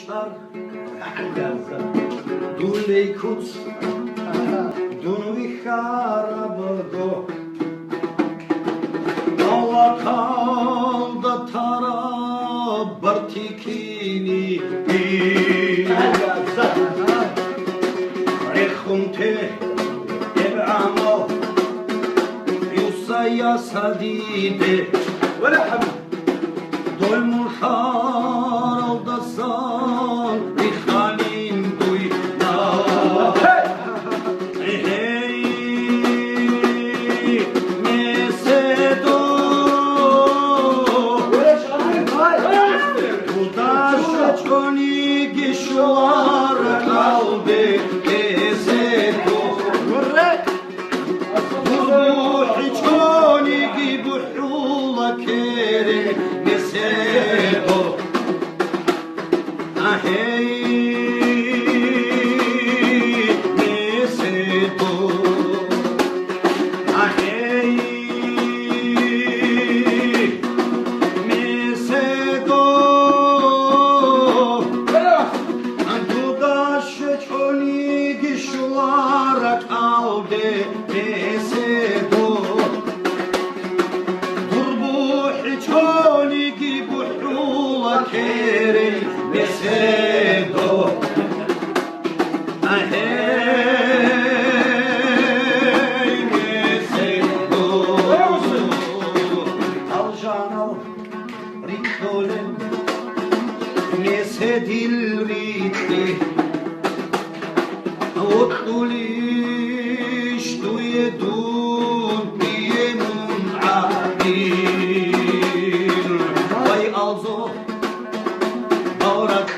çar Dulej kuc Dunuj harabogo Nova kalda tara Bartikini Rekhunte Eb'amal Yusaya sadide Velaham Dolmuş haralda san İkhalin duyna Hey Mesedo Udaş çoni gişvar kalbe Mesedo Ruhi çoni gibuhula kere Mesedo Hey Mesedo Hey Mesedo Dudaş çoni gişvar kalbe Mesedo Durbuhi çoni gibuhula kere Mesedo Hey Mesedo Aljanal Rikdolen Mesedil Rikli Ottuliş Duyedun Diyemun Abdil Vay alzo Avrak